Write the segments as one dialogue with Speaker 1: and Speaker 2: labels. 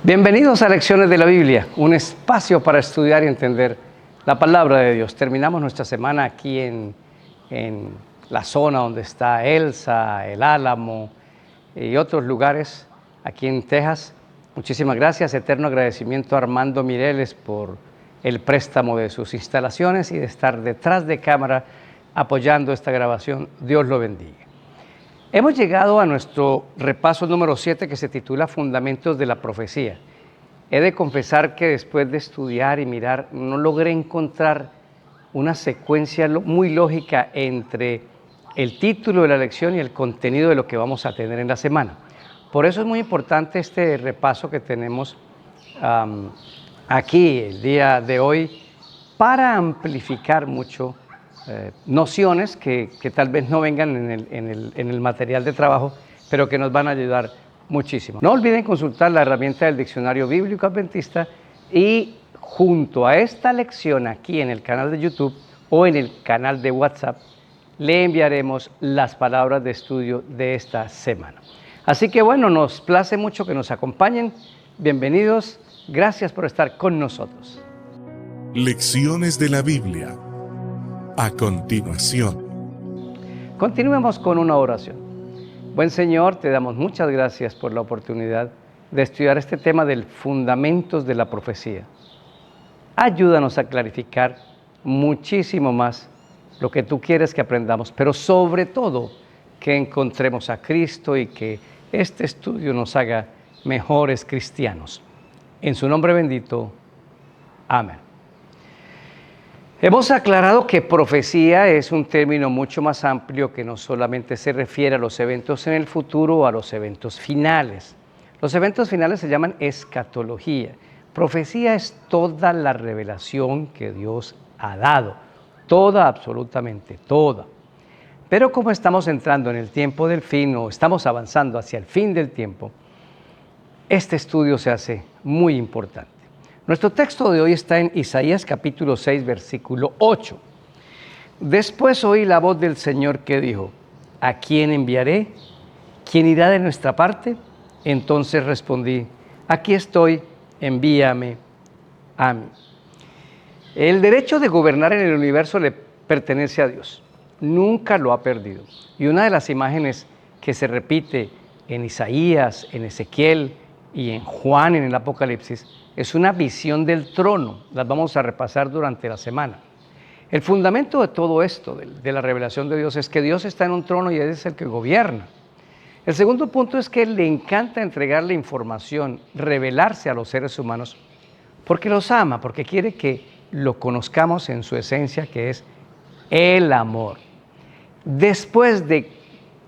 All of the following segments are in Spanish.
Speaker 1: Bienvenidos a Lecciones de la Biblia, un espacio para estudiar y entender la palabra de Dios. Terminamos nuestra semana aquí en la zona donde está Elsa, el Álamo y otros lugares aquí en Texas. Muchísimas gracias, eterno agradecimiento a Armando Mireles por el préstamo de sus instalaciones y de estar detrás de cámara apoyando esta grabación. Dios lo bendiga. Hemos llegado a nuestro repaso número 7 que se titula Fundamentos de la Profecía. He de confesar que después de estudiar y mirar no logré encontrar una secuencia muy lógica entre el título de la lección y el contenido de lo que vamos a tener en la semana. Por eso es muy importante este repaso que tenemos aquí el día de hoy para amplificar mucho nociones que tal vez no vengan en el material de trabajo, pero que nos van a ayudar muchísimo. No olviden consultar la herramienta del Diccionario Bíblico Adventista y junto a esta lección aquí en el canal de YouTube o en el canal de WhatsApp, le enviaremos las palabras de estudio de esta semana. Así que bueno, nos place mucho que nos acompañen. Bienvenidos, gracias por estar con nosotros.
Speaker 2: Lecciones de la Biblia. A continuación.
Speaker 1: Continuemos con una oración. Buen Señor, te damos muchas gracias por la oportunidad de estudiar este tema del fundamentos de la profecía. Ayúdanos a clarificar muchísimo más lo que tú quieres que aprendamos, pero sobre todo que encontremos a Cristo y que este estudio nos haga mejores cristianos. En su nombre bendito. Amén. Hemos aclarado que profecía es un término mucho más amplio que no solamente se refiere a los eventos en el futuro o a los eventos finales. Los eventos finales se llaman escatología. Profecía es toda la revelación que Dios ha dado, toda, absolutamente toda. Pero como estamos entrando en el tiempo del fin o estamos avanzando hacia el fin del tiempo, este estudio se hace muy importante. Nuestro texto de hoy está en Isaías capítulo 6, versículo 8. Después oí la voz del Señor que dijo, ¿a quién enviaré? ¿Quién irá de nuestra parte? Entonces respondí, aquí estoy, envíame a mí. El derecho de gobernar en el universo le pertenece a Dios. Nunca lo ha perdido. Y una de las imágenes que se repite en Isaías, en Ezequiel y en Juan en el Apocalipsis es una visión del trono. Las vamos a repasar durante la semana. El fundamento de todo esto, de la revelación de Dios, es que Dios está en un trono y Él es el que gobierna. El segundo punto es que le encanta entregarle información, revelarse a los seres humanos, porque los ama, porque quiere que lo conozcamos en su esencia, que es el amor. Después de,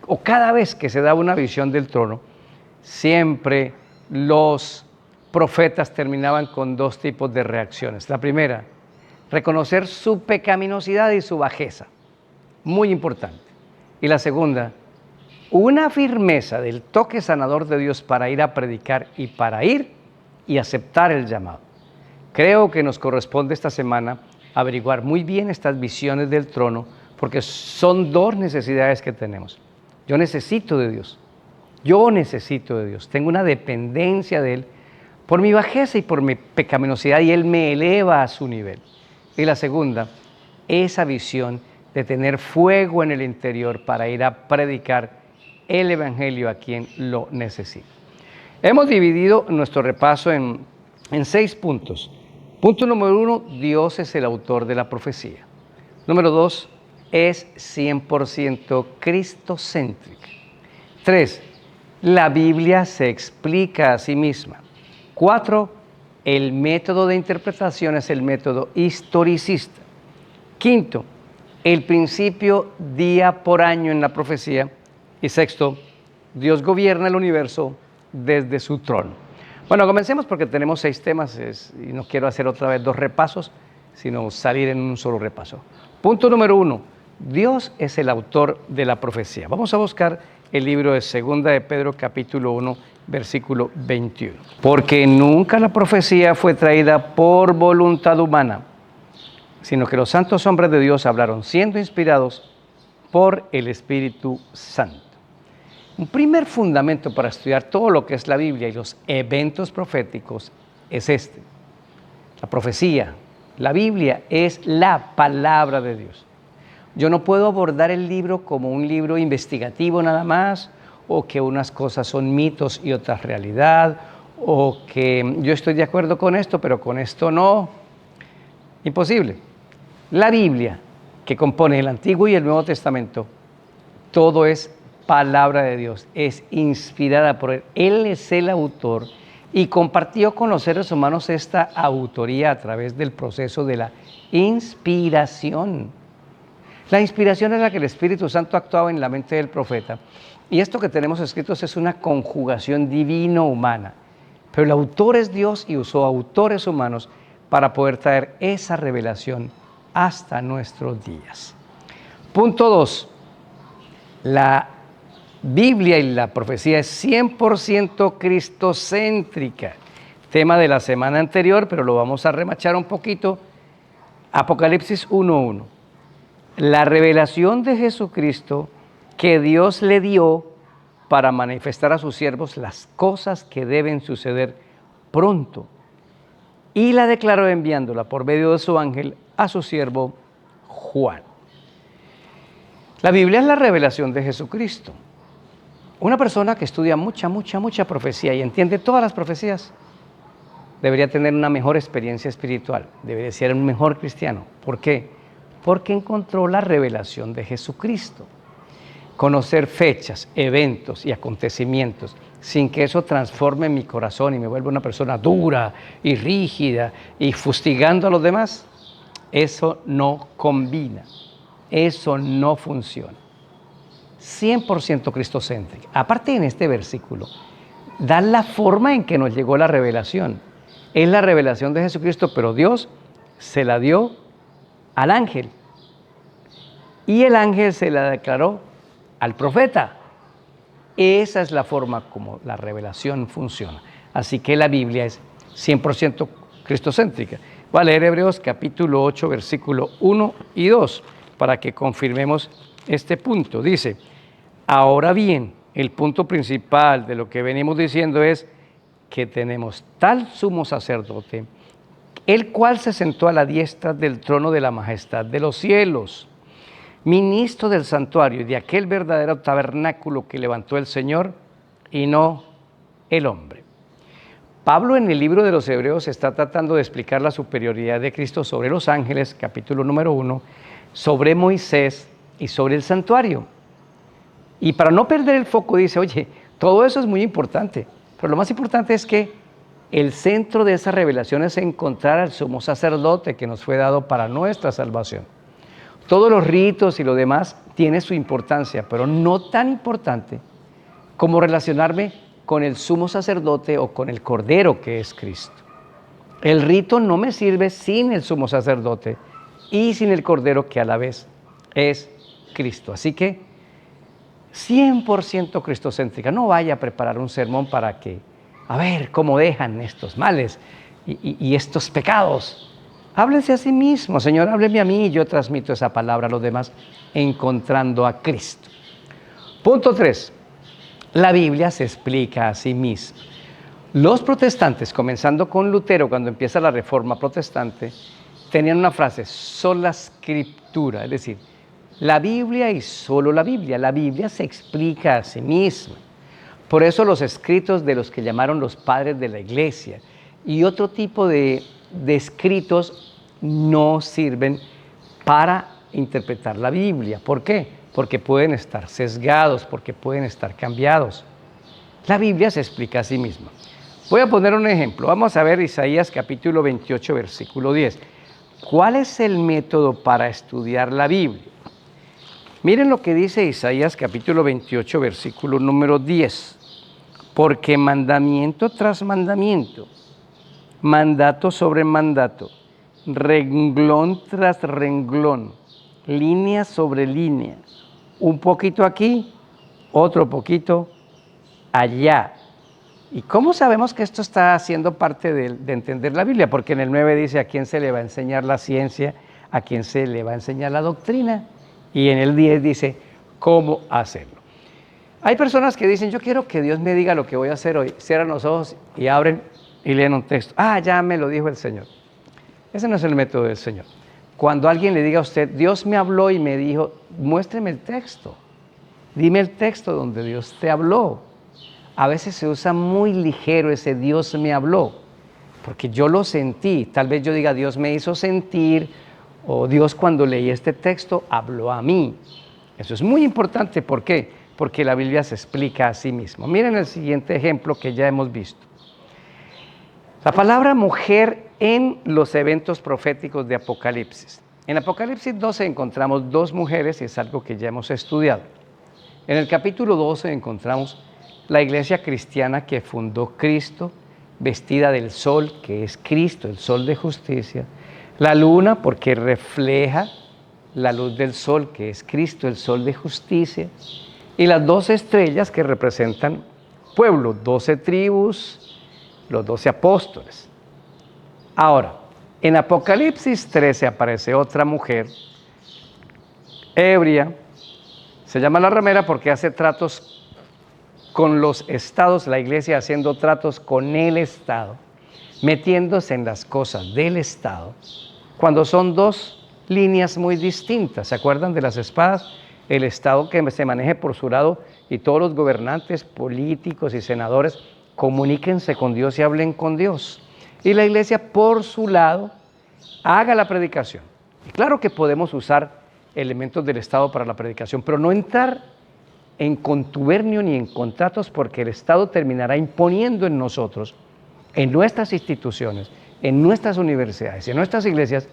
Speaker 1: o cada vez que se da una visión del trono, siempre los profetas terminaban con dos tipos de reacciones. La primera, reconocer su pecaminosidad y su bajeza, muy importante. Y la segunda, una firmeza del toque sanador de Dios para ir a predicar y para ir y aceptar el llamado. Creo que nos corresponde esta semana averiguar muy bien estas visiones del trono, porque son dos necesidades que tenemos. Yo necesito de Dios. Yo necesito de Dios. Tengo una dependencia de Él por mi bajeza y por mi pecaminosidad, y Él me eleva a su nivel. Y la segunda, esa visión de tener fuego en el interior para ir a predicar el Evangelio a quien lo necesita. Hemos dividido nuestro repaso en 6 puntos. Punto número 1, Dios es el autor de la profecía. Número 2, es 100% cristocéntrica. 3, la Biblia se explica a sí misma. 4, el método de interpretación es el método historicista. 5, el principio día por año en la profecía. Y 6, Dios gobierna el universo desde su trono. Bueno, comencemos porque tenemos 6 temas y no quiero hacer otra vez 2 repasos, sino salir en un solo repaso. Punto número 1, Dios es el autor de la profecía. Vamos a buscar el libro de 2 de Pedro capítulo 1, versículo 21. Porque nunca la profecía fue traída por voluntad humana, sino que los santos hombres de Dios hablaron siendo inspirados por el Espíritu Santo. Un primer fundamento para estudiar todo lo que es la Biblia y los eventos proféticos es este: la profecía. La Biblia es la palabra de Dios. Yo no puedo abordar el libro como un libro investigativo nada más, o que unas cosas son mitos y otras realidad, o que yo estoy de acuerdo con esto, pero con esto no. Imposible. La Biblia, que compone el Antiguo y el Nuevo Testamento, todo es palabra de Dios, es inspirada por Él. Él es el autor y compartió con los seres humanos esta autoría a través del proceso de la inspiración. La inspiración es la que el Espíritu Santo actuaba en la mente del profeta. Y esto que tenemos escritos es una conjugación divino-humana. Pero el autor es Dios y usó autores humanos para poder traer esa revelación hasta nuestros días. Punto 2. La Biblia y la profecía es 100% cristocéntrica. Tema de la semana anterior, pero lo vamos a remachar un poquito. Apocalipsis 1:1. La revelación de Jesucristo que Dios le dio para manifestar a sus siervos las cosas que deben suceder pronto. Y la declaró enviándola por medio de su ángel a su siervo Juan. La Biblia es la revelación de Jesucristo. Una persona que estudia mucha profecía y entiende todas las profecías debería tener una mejor experiencia espiritual, debería ser un mejor cristiano. ¿Por qué? Porque encontró la revelación de Jesucristo. Conocer fechas, eventos y acontecimientos sin que eso transforme mi corazón y me vuelva una persona dura y rígida y fustigando a los demás, eso no combina, eso no funciona. 100% cristocéntrica. Aparte, en este versículo da la forma en que nos llegó la revelación. Es la revelación de Jesucristo, pero Dios se la dio al ángel. Y el ángel se la declaró al profeta. Esa es la forma como la revelación funciona. Así que la Biblia es 100% cristocéntrica. Voy a leer Hebreos capítulo 8, versículo 1 y 2, para que confirmemos este punto. Dice: ahora bien, el punto principal de lo que venimos diciendo es que tenemos tal sumo sacerdote, el cual se sentó a la diestra del trono de la majestad de los cielos, ministro del santuario y de aquel verdadero tabernáculo que levantó el Señor y no el hombre. Pablo en el libro de los Hebreos está tratando de explicar la superioridad de Cristo sobre los ángeles, capítulo número 1, sobre Moisés y sobre el santuario. Y para no perder el foco dice, oye, todo eso es muy importante, pero lo más importante es que el centro de esa revelación es encontrar al sumo sacerdote que nos fue dado para nuestra salvación. Todos los ritos y lo demás tiene su importancia, pero no tan importante como relacionarme con el sumo sacerdote o con el Cordero que es Cristo. El rito no me sirve sin el sumo sacerdote y sin el Cordero que a la vez es Cristo. Así que 100% cristocéntrica. No vaya a preparar un sermón para que, a ver, cómo dejan estos males y estos pecados. Háblense a sí mismo, Señor, hábleme a mí y yo transmito esa palabra a los demás, encontrando a Cristo. Punto 3. La Biblia se explica a sí misma. Los protestantes, comenzando con Lutero, cuando empieza la Reforma protestante, tenían una frase, sola scriptura, es decir, la Biblia y solo la Biblia. La Biblia se explica a sí misma. Por eso los escritos de los que llamaron los padres de la Iglesia y otro tipo de escritos no sirven para interpretar la Biblia. ¿Por qué? Porque pueden estar sesgados, porque pueden estar cambiados. La Biblia se explica a sí misma. Voy a poner un ejemplo. Vamos a ver Isaías capítulo 28, versículo 10. ¿Cuál es el método para estudiar la Biblia? Miren lo que dice Isaías capítulo 28, versículo número 10. Porque mandamiento tras mandamiento, mandato sobre mandato, renglón tras renglón, línea sobre línea, un poquito aquí, otro poquito allá. ¿Y cómo sabemos que esto está haciendo parte de entender la Biblia? Porque en el 9 dice a quién se le va a enseñar la ciencia, a quién se le va a enseñar la doctrina. Y en el 10 dice cómo hacerlo. Hay personas que dicen, yo quiero que Dios me diga lo que voy a hacer hoy. Cierran los ojos y abren y leen un texto. Ah, ya me lo dijo el Señor. Ese no es el método del Señor. Cuando alguien le diga a usted, Dios me habló y me dijo, muéstreme el texto. Dime el texto donde Dios te habló. A veces se usa muy ligero ese Dios me habló, porque yo lo sentí. Tal vez yo diga, Dios me hizo sentir, o Dios cuando leí este texto habló a mí. Eso es muy importante. ¿Por qué? Porque la Biblia se explica a sí misma. Miren el siguiente ejemplo que ya hemos visto. La palabra mujer en los eventos proféticos de Apocalipsis. En Apocalipsis 12 encontramos dos mujeres y es algo que ya hemos estudiado. En el capítulo 12 encontramos la iglesia cristiana que fundó Cristo, vestida del sol, que es Cristo, el sol de justicia. La luna, porque refleja la luz del sol, que es Cristo, el sol de justicia. Y las 12 estrellas que representan pueblo, 12 tribus, los 12 apóstoles. Ahora, en Apocalipsis 13 aparece otra mujer, ebria, se llama la ramera porque hace tratos con los estados, la iglesia haciendo tratos con el Estado, metiéndose en las cosas del Estado, cuando son dos líneas muy distintas. ¿Se acuerdan de las espadas? El Estado que se maneje por su lado y todos los gobernantes, políticos y senadores comuníquense con Dios y hablen con Dios. Y la iglesia por su lado haga la predicación. Y claro que podemos usar elementos del Estado para la predicación, pero no entrar en contubernio ni en contratos, porque el Estado terminará imponiendo en nosotros, en nuestras instituciones, en nuestras universidades, en nuestras iglesias,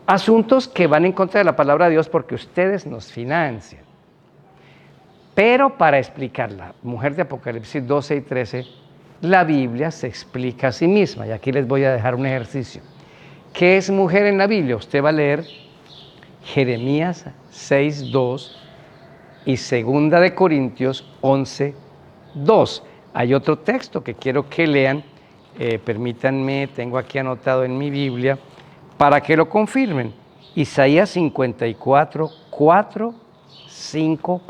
Speaker 1: asuntos que van en contra de la palabra de Dios porque ustedes nos financian. Pero para explicar la mujer de Apocalipsis 12 y 13, la Biblia se explica a sí misma. Y aquí les voy a dejar un ejercicio. ¿Qué es mujer en la Biblia? Usted va a leer Jeremías 6:2 y 2 de Corintios 11:2. Hay otro texto que quiero que lean. Permítanme, tengo aquí anotado en mi Biblia para que lo confirmen. Isaías 54:4, 5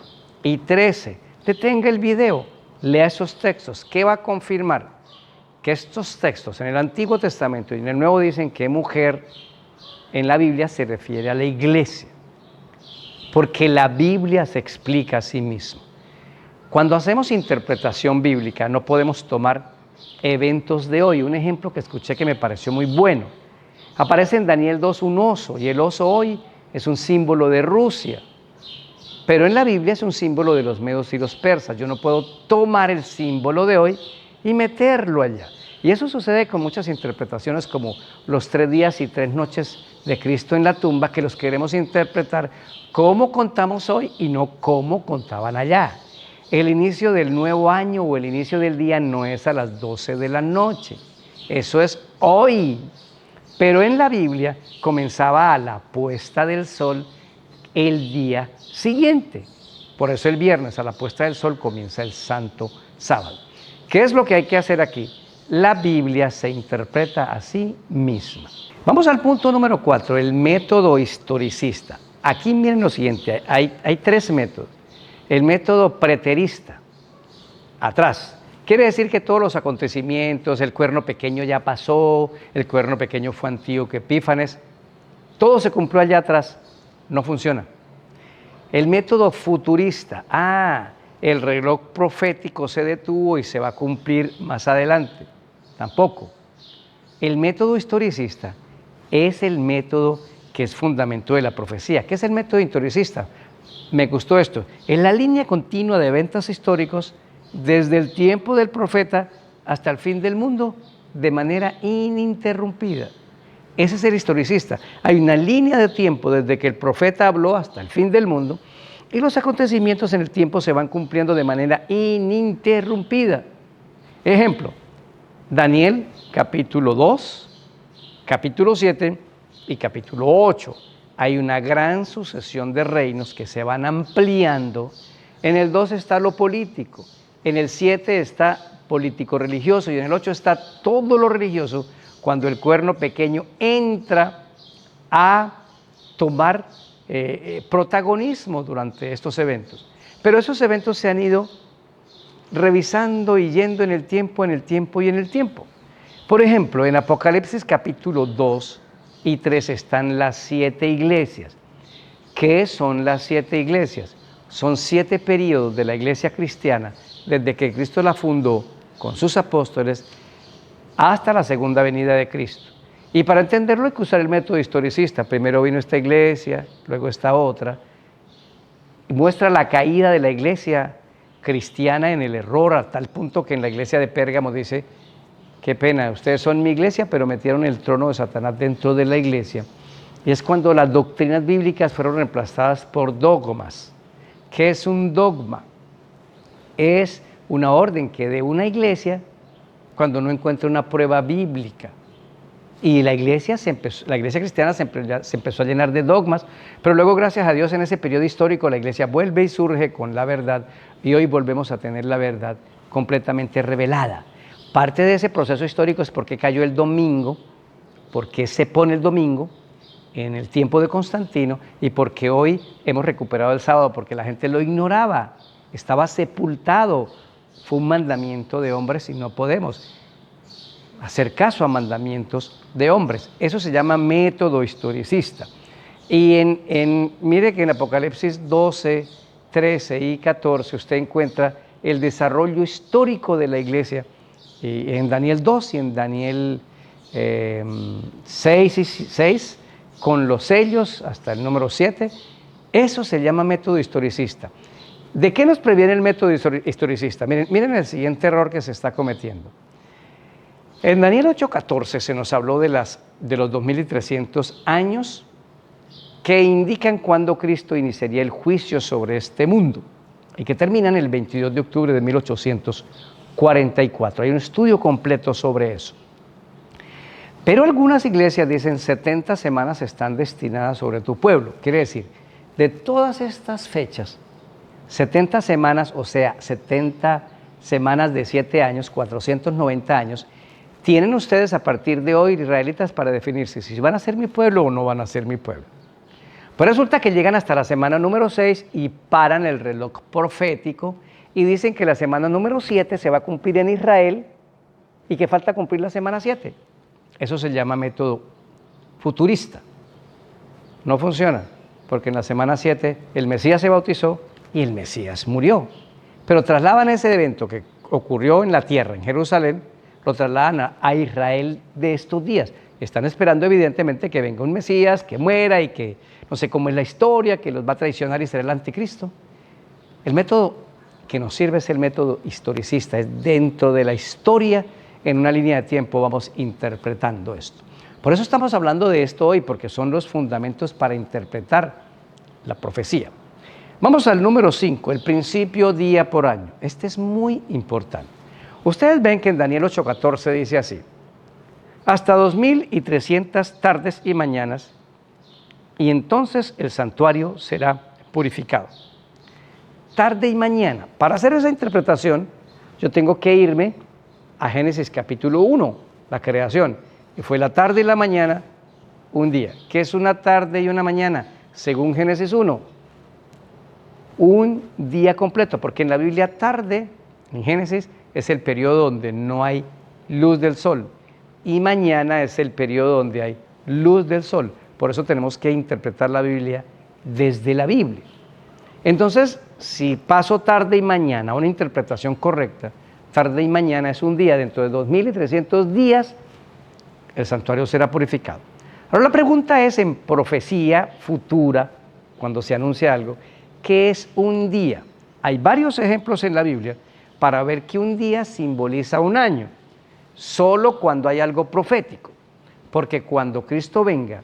Speaker 1: y 13. Detenga el video, lea esos textos. ¿Qué va a confirmar? Que estos textos en el Antiguo Testamento y en el Nuevo dicen que mujer en la Biblia se refiere a la iglesia, porque la Biblia se explica a sí misma. Cuando hacemos interpretación bíblica no podemos tomar eventos de hoy. Un ejemplo que escuché que me pareció muy bueno. Aparece en Daniel 2 un oso, y el oso hoy es un símbolo de Rusia, pero en la Biblia es un símbolo de los medos y los persas. Yo no puedo tomar el símbolo de hoy y meterlo allá. Y eso sucede con muchas interpretaciones como los 3 días y 3 noches de Cristo en la tumba, que los queremos interpretar como contamos hoy y no como contaban allá. El inicio del nuevo año o el inicio del día no es a las 12 de la noche, eso es hoy. Pero en la Biblia comenzaba a la puesta del sol el día siguiente. Por eso el viernes a la puesta del sol comienza el Santo Sábado. ¿Qué es lo que hay que hacer aquí? La Biblia se interpreta a sí misma. Vamos al punto número 4, el método historicista. Aquí miren lo siguiente, hay 3 métodos. El método preterista, atrás. Quiere decir que todos los acontecimientos, el cuerno pequeño ya pasó, el cuerno pequeño fue Antíoco Epífanes, todo se cumplió allá atrás, no funciona. El método futurista, el reloj profético se detuvo y se va a cumplir más adelante, tampoco. El método historicista es el método que es fundamento de la profecía. ¿Qué es el método historicista? Me gustó esto, es la línea continua de eventos históricos desde el tiempo del profeta hasta el fin del mundo, de manera ininterrumpida. Ese es el historicista. Hay una línea de tiempo desde que el profeta habló hasta el fin del mundo, y los acontecimientos en el tiempo se van cumpliendo de manera ininterrumpida. Ejemplo, Daniel capítulo 2, capítulo 7 y capítulo 8. Hay una gran sucesión de reinos que se van ampliando. En el 2 está lo político, en el 7 está político-religioso y en el 8 está todo lo religioso, cuando el cuerno pequeño entra a tomar protagonismo durante estos eventos. Pero esos eventos se han ido revisando y yendo en el tiempo y en el tiempo. Por ejemplo, en Apocalipsis capítulo 2 y 3 están las 7 iglesias. ¿Qué son las 7 iglesias? Son 7 periodos de la iglesia cristiana, desde que Cristo la fundó con sus apóstoles hasta la segunda venida de Cristo. Y para entenderlo hay que usar el método historicista. Primero vino esta iglesia, luego esta otra. Muestra la caída de la iglesia cristiana en el error, a tal punto que en la iglesia de Pérgamo dice: qué pena, ustedes son mi iglesia, pero metieron el trono de Satanás dentro de la iglesia. Y es cuando las doctrinas bíblicas fueron reemplazadas por dogmas. ¿Qué es un dogma? Es una orden que dé una iglesia cuando no encuentra una prueba bíblica. Y la iglesia cristiana se empezó a llenar de dogmas, pero luego, gracias a Dios, en ese periodo histórico la iglesia vuelve y surge con la verdad, y hoy volvemos a tener la verdad completamente revelada. Parte de ese proceso histórico es porque cayó el domingo, porque se pone el domingo en el tiempo de Constantino, y porque hoy hemos recuperado el sábado, porque la gente lo ignoraba, estaba sepultado. Fue un mandamiento de hombres y no podemos hacer caso a mandamientos de hombres. Eso se llama método historicista. Y mire que en Apocalipsis 12, 13 y 14 usted encuentra el desarrollo histórico de la iglesia, y en Daniel 2 y en Daniel 6 con los sellos hasta el número 7. Eso se llama método historicista. ¿De qué nos previene el método historicista? Miren el siguiente error que se está cometiendo. En Daniel 8:14 se nos habló de los 2300 años que indican cuándo Cristo iniciaría el juicio sobre este mundo, y que terminan el 22 de octubre de 1844. Hay un estudio completo sobre eso. Pero algunas iglesias dicen 70 semanas están destinadas sobre tu pueblo. Quiere decir, de todas estas fechas, 70 semanas, o sea, 70 semanas de 7 años, 490 años, tienen ustedes a partir de hoy, israelitas, para definirse si van a ser mi pueblo o no van a ser mi pueblo. Pues resulta que llegan hasta la semana número 6 y paran el reloj profético y dicen que la semana número 7 se va a cumplir en Israel y que falta cumplir la semana 7. Eso se llama método futurista. No funciona, porque en la semana 7 el Mesías se bautizó y el Mesías murió. Pero trasladan ese evento que ocurrió en la tierra, en Jerusalén, lo trasladan a Israel de estos días. Están esperando evidentemente que venga un Mesías, que muera y que no sé cómo es la historia, que los va a traicionar y será el anticristo. El método que nos sirve es el método historicista, es dentro de la historia, en una línea de tiempo vamos interpretando esto. Por eso estamos hablando de esto hoy, porque son los fundamentos para interpretar la profecía. Vamos al número 5, el principio día por año. Este es muy importante. Ustedes ven que en Daniel 8:14 dice así: hasta 2300 tardes y mañanas, y entonces el santuario será purificado. Tarde y mañana. Para hacer esa interpretación, yo tengo que irme a Génesis capítulo 1, la creación. Y fue la tarde y la mañana, un día. ¿Qué es una tarde y una mañana? Según Génesis 1, un día completo, porque en la Biblia tarde, en Génesis, es el periodo donde no hay luz del sol, y mañana es el periodo donde hay luz del sol. Por eso tenemos que interpretar la Biblia desde la Biblia. Entonces, si paso tarde y mañana, una interpretación correcta, tarde y mañana es un día, dentro de 2300 días, el santuario será purificado. Ahora la pregunta es, en profecía futura, cuando se anuncia algo, ¿qué es un día? Hay varios ejemplos en la Biblia para ver que un día simboliza un año, solo cuando hay algo profético, porque cuando Cristo venga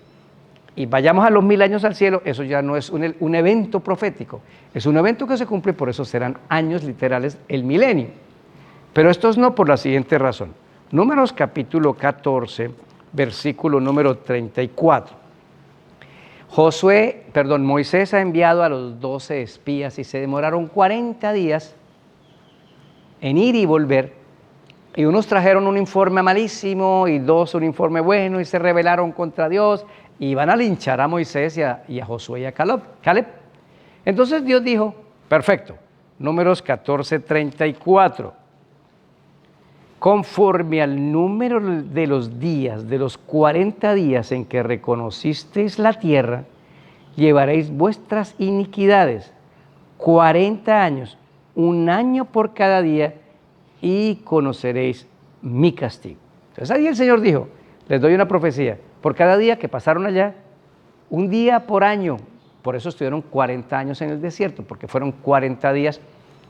Speaker 1: y vayamos a los 1000 años al cielo, eso ya no es un evento profético, es un evento que se cumple, por eso serán años literales, el milenio. Pero estos no, por la siguiente razón. Números capítulo 14, versículo número 34. Moisés ha enviado a los 12 espías y se demoraron 40 días en ir y volver, y unos trajeron un informe malísimo y dos un informe bueno y se rebelaron contra Dios y van a linchar a Moisés y a Josué y a Caleb. Entonces Dios dijo: Perfecto. Números 14:34. Conforme al número de los días, de los 40 días en que reconocisteis la tierra, llevaréis vuestras iniquidades, 40 años, un año por cada día, y conoceréis mi castigo. Entonces ahí el Señor dijo, les doy una profecía, por cada día que pasaron allá, un día por año. Por eso estuvieron 40 años en el desierto, porque fueron 40 días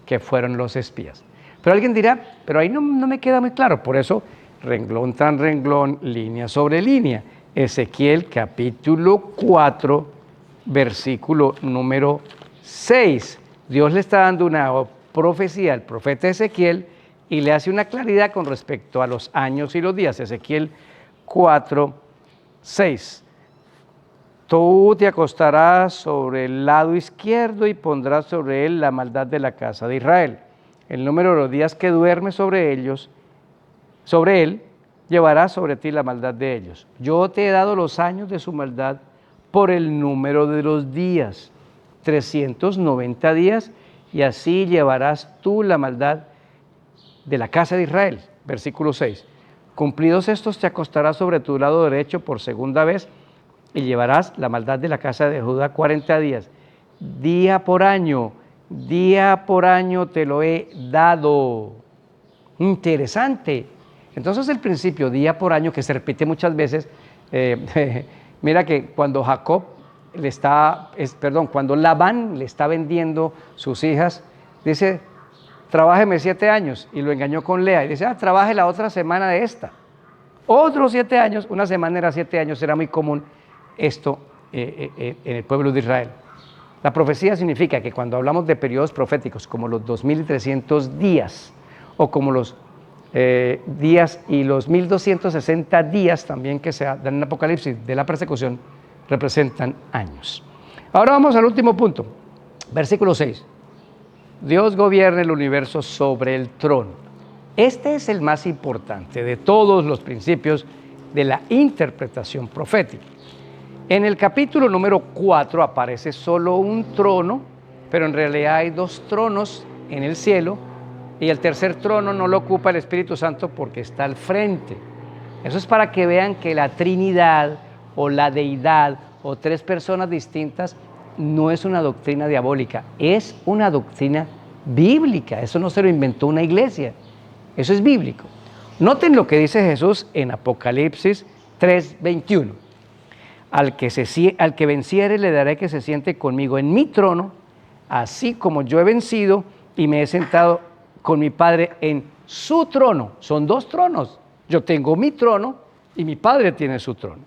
Speaker 1: que fueron los espías. Pero alguien dirá, pero ahí no me queda muy claro. Por eso, renglón tras renglón, línea sobre línea. Ezequiel capítulo 4, versículo número 6. Dios le está dando una profecía al profeta Ezequiel y le hace una claridad con respecto a los años y los días. Ezequiel 4, 6. Tú te acostarás sobre el lado izquierdo y pondrás sobre él la maldad de la casa de Israel. El número de los días que duermes sobre él, llevará sobre ti la maldad de ellos. Yo te he dado los años de su maldad por el número de los días, 390 días, y así llevarás tú la maldad de la casa de Israel. Versículo 6. Cumplidos estos, te acostarás sobre tu lado derecho por segunda vez, y llevarás la maldad de la casa de Judá 40 días. Día por año te lo he dado. Interesante. Entonces el principio, día por año, que se repite muchas veces, mira que cuando cuando Labán le está vendiendo sus hijas, dice, trabájeme 7 años, y lo engañó con Lea, y dice, trabaje la otra semana de esta. Otros 7 años, una semana era 7 años, era muy común esto en el pueblo de Israel. La profecía significa que cuando hablamos de periodos proféticos como los 2300 días o como los días y los 1260 días también que se dan en Apocalipsis de la persecución, representan años. Ahora vamos al último punto, versículo 6. Dios gobierna el universo sobre el trono. Este es el más importante de todos los principios de la interpretación profética. En el capítulo número 4 aparece solo un trono, pero en realidad hay 2 tronos en el cielo, y el tercer trono no lo ocupa el Espíritu Santo porque está al frente. Eso es para que vean que la Trinidad o la deidad o 3 personas distintas no es una doctrina diabólica, es una doctrina bíblica. Eso no se lo inventó una iglesia, eso es bíblico. Noten lo que dice Jesús en Apocalipsis 3:21. Al que venciere le daré que se siente conmigo en mi trono, así como yo he vencido y me he sentado con mi Padre en su trono. Son 2 tronos. Yo tengo mi trono y mi Padre tiene su trono.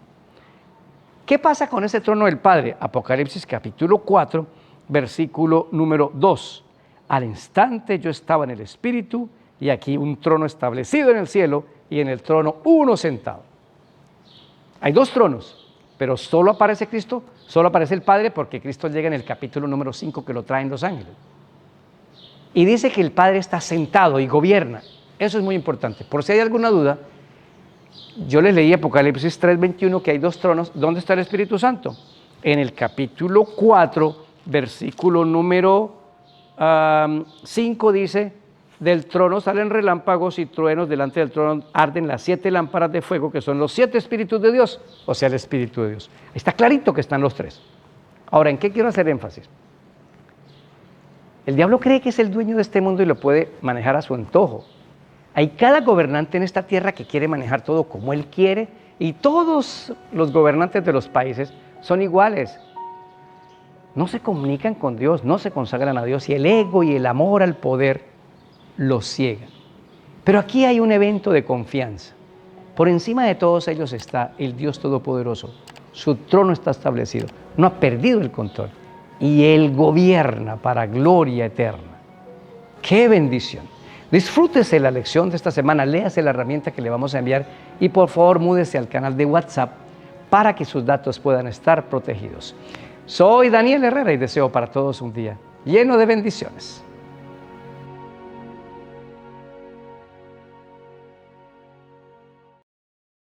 Speaker 1: ¿Qué pasa con ese trono del Padre? Apocalipsis capítulo 4, versículo número 2. Al instante yo estaba en el Espíritu, y aquí un trono establecido en el cielo, y en el trono uno sentado. Hay 2 tronos. Pero solo aparece Cristo, solo aparece el Padre, porque Cristo llega en el capítulo número 5 que lo traen los ángeles. Y dice que el Padre está sentado y gobierna. Eso es muy importante. Por si hay alguna duda, yo les leí Apocalipsis 3:21 que hay 2 tronos. ¿Dónde está el Espíritu Santo? En el capítulo 4, versículo número 5 dice, del trono salen relámpagos y truenos, delante del trono arden las 7 lámparas de fuego, que son los 7 espíritus de Dios, o sea, el Espíritu de Dios. Ahí está clarito que están los 3. Ahora, ¿en qué quiero hacer énfasis? El diablo cree que es el dueño de este mundo y lo puede manejar a su antojo. Hay cada gobernante en esta tierra que quiere manejar todo como él quiere, y todos los gobernantes de los países son iguales. No se comunican con Dios, no se consagran a Dios, y el ego y el amor al poder los ciegan. Pero aquí hay un evento de confianza. Por encima de todos ellos está el Dios Todopoderoso. Su trono está establecido, no ha perdido el control, y Él gobierna para gloria eterna. ¡Qué bendición! Disfrútese la lección de esta semana, léase la herramienta que le vamos a enviar, y por favor múdese al canal de WhatsApp para que sus datos puedan estar protegidos. Soy Daniel Herrera y deseo para todos un día lleno de bendiciones.